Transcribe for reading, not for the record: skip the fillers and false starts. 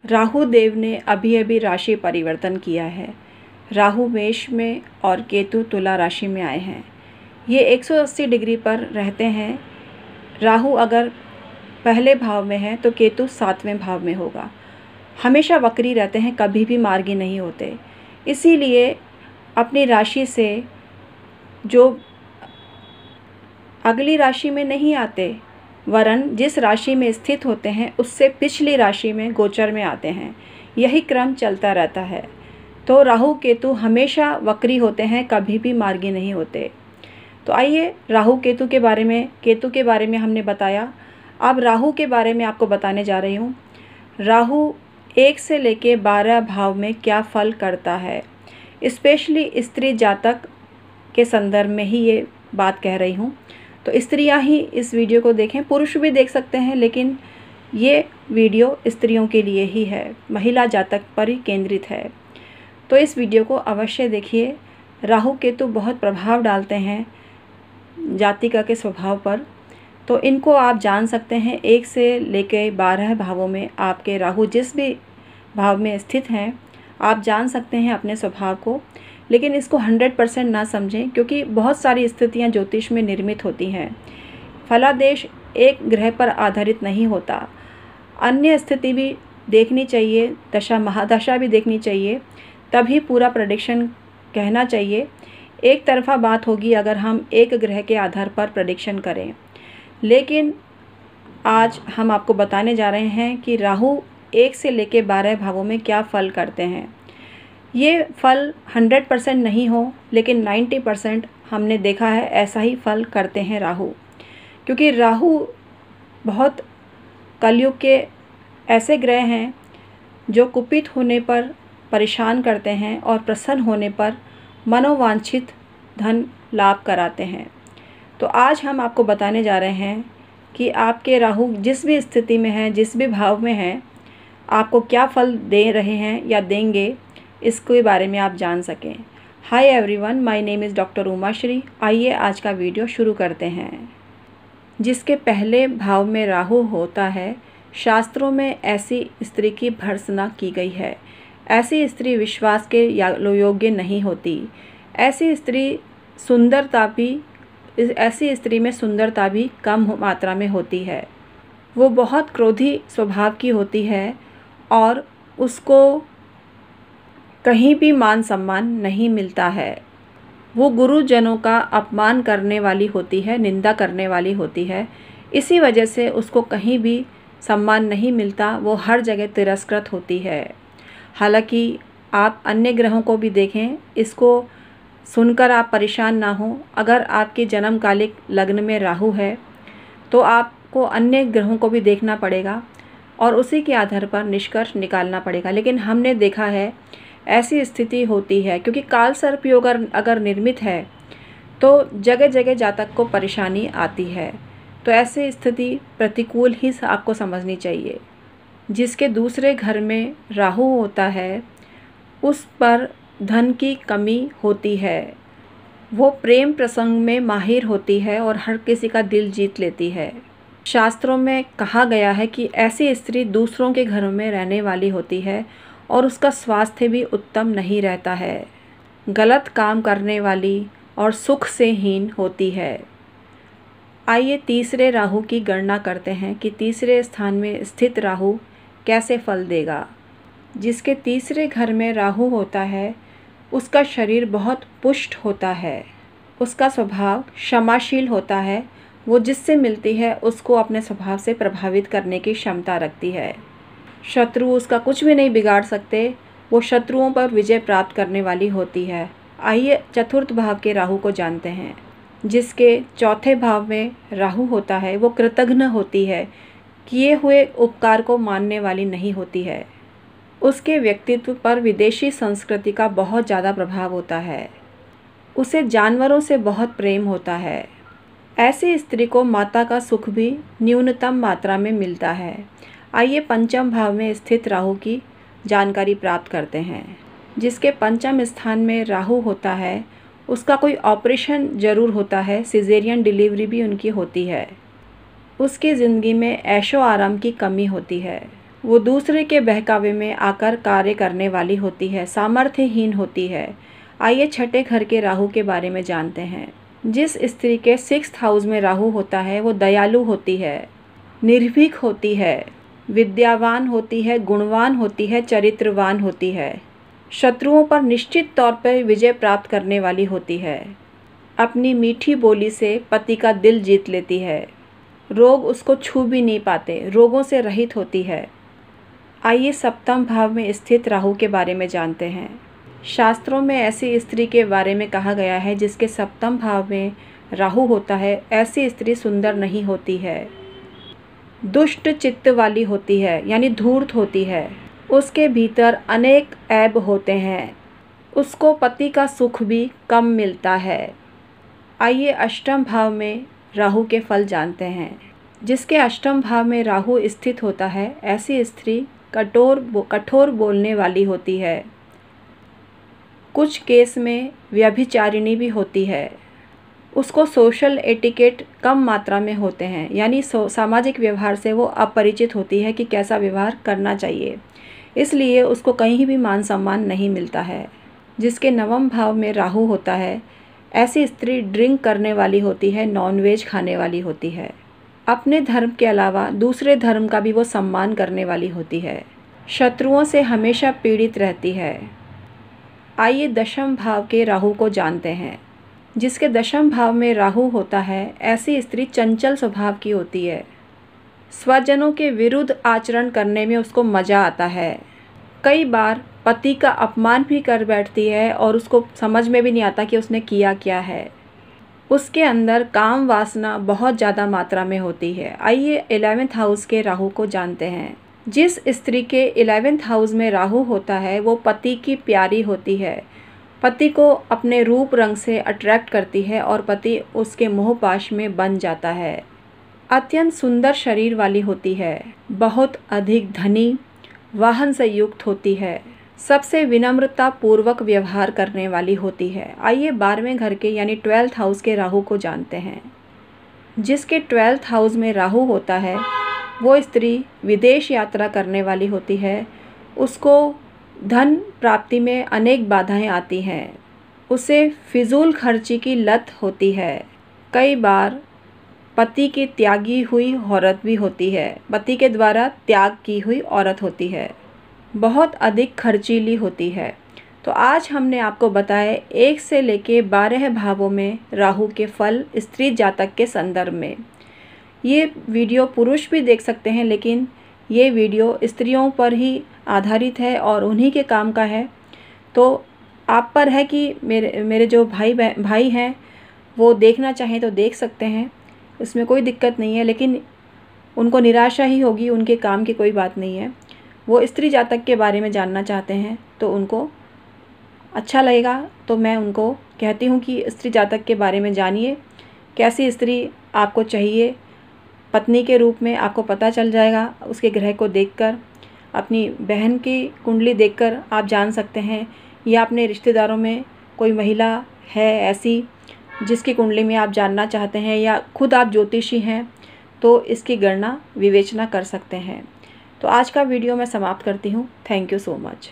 राहु देव ने अभी अभी राशि परिवर्तन किया है। राहु मेष में और केतु तुला राशि में आए हैं। ये 180 डिग्री पर रहते हैं। राहु अगर पहले भाव में है तो केतु 7वें भाव में होगा। हमेशा वक्री रहते हैं, कभी भी मार्गी नहीं होते। इसीलिए अपनी राशि से जो अगली राशि में नहीं आते, वरन जिस राशि में स्थित होते हैं उससे पिछली राशि में गोचर में आते हैं। यही क्रम चलता रहता है। तो राहु केतु हमेशा वक्री होते हैं, कभी भी मार्गी नहीं होते। तो आइए राहु केतु के बारे में हमने बताया। अब राहु के बारे में आपको बताने जा रही हूँ। राहु 1 से लेके 12 भाव में क्या फल करता है, स्पेशली स्त्री जातक के संदर्भ में ही ये बात कह रही हूँ। तो स्त्रियां ही इस वीडियो को देखें, पुरुष भी देख सकते हैं, लेकिन ये वीडियो स्त्रियों के लिए ही है, महिला जातक पर ही केंद्रित है। तो इस वीडियो को अवश्य देखिए। राहु केतु बहुत प्रभाव डालते हैं जातिका के स्वभाव पर। तो इनको आप जान सकते हैं 1 से लेकर 12 भावों में आपके राहु जिस भी भाव में स्थित हैं, आप जान सकते हैं अपने स्वभाव को। लेकिन इसको 100% ना समझें, क्योंकि बहुत सारी स्थितियां ज्योतिष में निर्मित होती हैं। फलादेश एक ग्रह पर आधारित नहीं होता, अन्य स्थिति भी देखनी चाहिए, दशा महादशा भी देखनी चाहिए, तभी पूरा प्रेडिक्शन कहना चाहिए। एक तरफा बात होगी अगर हम एक ग्रह के आधार पर प्रेडिक्शन करें। लेकिन आज हम आपको बताने जा रहे हैं कि राहु 1 से लेकर 12 भावों में क्या फल करते हैं। ये फल 100% नहीं हो, लेकिन 90% हमने देखा है ऐसा ही फल करते हैं राहु। क्योंकि राहु बहुत कलयुग के ऐसे ग्रह हैं जो कुपित होने पर परेशान करते हैं और प्रसन्न होने पर मनोवांछित धन लाभ कराते हैं। तो आज हम आपको बताने जा रहे हैं कि आपके राहु जिस भी स्थिति में हैं, जिस भी भाव में हैं, आपको क्या फल दे रहे हैं या देंगे, इसके बारे में आप जान सकें। Hi everyone, my name is doctor Umashree. आइए आज का वीडियो शुरू करते हैं। जिसके पहले भाव में राहु होता है, शास्त्रों में ऐसी स्त्री की भर्त्सना की गई है। ऐसी स्त्री विश्वास के योग्य नहीं होती। ऐसी स्त्री में सुंदरता भी कम मात्रा में होती है। वो बहुत क्रोधी स्वभाव की होती है और उसको कहीं भी मान सम्मान नहीं मिलता है। वो गुरुजनों का अपमान करने वाली होती है, निंदा करने वाली होती है। इसी वजह से उसको कहीं भी सम्मान नहीं मिलता, वो हर जगह तिरस्कृत होती है। हालांकि आप अन्य ग्रहों को भी देखें, इसको सुनकर आप परेशान ना हो। अगर आपके जन्मकालिक लग्न में राहु है तो आपको अन्य ग्रहों को भी देखना पड़ेगा और उसी के आधार पर निष्कर्ष निकालना पड़ेगा। लेकिन हमने देखा है ऐसी स्थिति होती है, क्योंकि काल सर्प योग अगर निर्मित है तो जगह जगह जातक को परेशानी आती है। तो ऐसी स्थिति प्रतिकूल ही आपको समझनी चाहिए। जिसके दूसरे घर में राहु होता है उस पर धन की कमी होती है। वो प्रेम प्रसंग में माहिर होती है और हर किसी का दिल जीत लेती है। शास्त्रों में कहा गया है कि ऐसी स्त्री दूसरों के घरों में रहने वाली होती है और उसका स्वास्थ्य भी उत्तम नहीं रहता है। गलत काम करने वाली और सुख से हीन होती है। आइए तीसरे राहु की गणना करते हैं कि तीसरे स्थान में स्थित राहु कैसे फल देगा। जिसके तीसरे घर में राहु होता है उसका शरीर बहुत पुष्ट होता है। उसका स्वभाव क्षमाशील होता है। वो जिससे मिलती है उसको अपने स्वभाव से प्रभावित करने की क्षमता रखती है। शत्रु उसका कुछ भी नहीं बिगाड़ सकते। वो शत्रुओं पर विजय प्राप्त करने वाली होती है। आइए चतुर्थ भाव के राहु को जानते हैं। जिसके चौथे भाव में राहु होता है वो कृतघ्न होती है, किए हुए उपकार को मानने वाली नहीं होती है। उसके व्यक्तित्व पर विदेशी संस्कृति का बहुत ज़्यादा प्रभाव होता है। उसे जानवरों से बहुत प्रेम होता है। ऐसी स्त्री को माता का सुख भी न्यूनतम मात्रा में मिलता है। आइए पंचम भाव में स्थित राहु की जानकारी प्राप्त करते हैं। जिसके पंचम स्थान में राहु होता है उसका कोई ऑपरेशन ज़रूर होता है, सिजेरियन डिलीवरी भी उनकी होती है। उसकी ज़िंदगी में ऐशो आराम की कमी होती है। वो दूसरे के बहकावे में आकर कार्य करने वाली होती है, सामर्थ्यहीन होती है। आइए छठे घर के राहु के बारे में जानते हैं। जिस स्त्री के 6th हाउस में राहु होता है वो दयालु होती है, निर्भीक होती है, विद्यावान होती है, गुणवान होती है, चरित्रवान होती है, शत्रुओं पर निश्चित तौर पर विजय प्राप्त करने वाली होती है, अपनी मीठी बोली से पति का दिल जीत लेती है, रोग उसको छू भी नहीं पाते, रोगों से रहित होती है। आइए सप्तम भाव में स्थित राहु के बारे में जानते हैं। शास्त्रों में ऐसी स्त्री के बारे में कहा गया है जिसके सप्तम भाव में राहु होता है, ऐसी स्त्री सुंदर नहीं होती है, दुष्ट चित्त वाली होती है, यानी धूर्त होती है, उसके भीतर अनेक ऐब होते हैं, उसको पति का सुख भी कम मिलता है। आइए अष्टम भाव में राहु के फल जानते हैं। जिसके अष्टम भाव में राहु स्थित होता है ऐसी स्त्री कठोर बोलने वाली होती है, कुछ केस में व्यभिचारिणी भी होती है, उसको सोशल एटिकेट कम मात्रा में होते हैं, यानी सामाजिक व्यवहार से वो अपरिचित होती है कि कैसा व्यवहार करना चाहिए, इसलिए उसको कहीं भी मान सम्मान नहीं मिलता है। जिसके नवम भाव में राहु होता है ऐसी स्त्री ड्रिंक करने वाली होती है, नॉनवेज खाने वाली होती है, अपने धर्म के अलावा दूसरे धर्म का भी वो सम्मान करने वाली होती है, शत्रुओं से हमेशा पीड़ित रहती है। आइए दशम भाव के राहु को जानते हैं। जिसके दशम भाव में राहु होता है ऐसी स्त्री चंचल स्वभाव की होती है, स्वजनों के विरुद्ध आचरण करने में उसको मज़ा आता है, कई बार पति का अपमान भी कर बैठती है और उसको समझ में भी नहीं आता कि उसने किया क्या है। उसके अंदर काम वासना बहुत ज़्यादा मात्रा में होती है। आइए 11th हाउस के राहु को जानते हैं। जिस स्त्री के 11th हाउस में राहु होता है वो पति की प्यारी होती है, पति को अपने रूप रंग से अट्रैक्ट करती है और पति उसके मोहपाश में बन जाता है। अत्यंत सुंदर शरीर वाली होती है, बहुत अधिक धनी, वाहन से युक्त होती है, सबसे विनम्रता पूर्वक व्यवहार करने वाली होती है। आइए 12वें घर के यानी 12th हाउस के राहु को जानते हैं। जिसके 12th हाउस में राहु होता है वो स्त्री विदेश यात्रा करने वाली होती है, उसको धन प्राप्ति में अनेक बाधाएं आती हैं, उसे फिजूल खर्ची की लत होती है, कई बार पति की त्यागी हुई औरत भी होती है, पति के द्वारा त्याग की हुई औरत होती है, बहुत अधिक खर्चीली होती है। तो आज हमने आपको बताया 1 से लेके 12 भावों में राहु के फल स्त्री जातक के संदर्भ में। ये वीडियो पुरुष भी देख सकते हैं, लेकिन ये वीडियो स्त्रियों पर ही आधारित है और उन्हीं के काम का है। तो आप पर है कि मेरे जो भाई हैं वो देखना चाहें तो देख सकते हैं, इसमें कोई दिक्कत नहीं है, लेकिन उनको निराशा ही होगी, उनके काम की कोई बात नहीं है। वो स्त्री जातक के बारे में जानना चाहते हैं तो उनको अच्छा लगेगा, तो मैं उनको कहती हूँ कि स्त्री जातक के बारे में जानिए, कैसी स्त्री आपको चाहिए पत्नी के रूप में आपको पता चल जाएगा। उसके ग्रह को देखकर, अपनी बहन की कुंडली देखकर आप जान सकते हैं, या अपने रिश्तेदारों में कोई महिला है ऐसी जिसकी कुंडली में आप जानना चाहते हैं, या खुद आप ज्योतिषी हैं तो इसकी गणना विवेचना कर सकते हैं। तो आज का वीडियो मैं समाप्त करती हूँ। Thank you so much.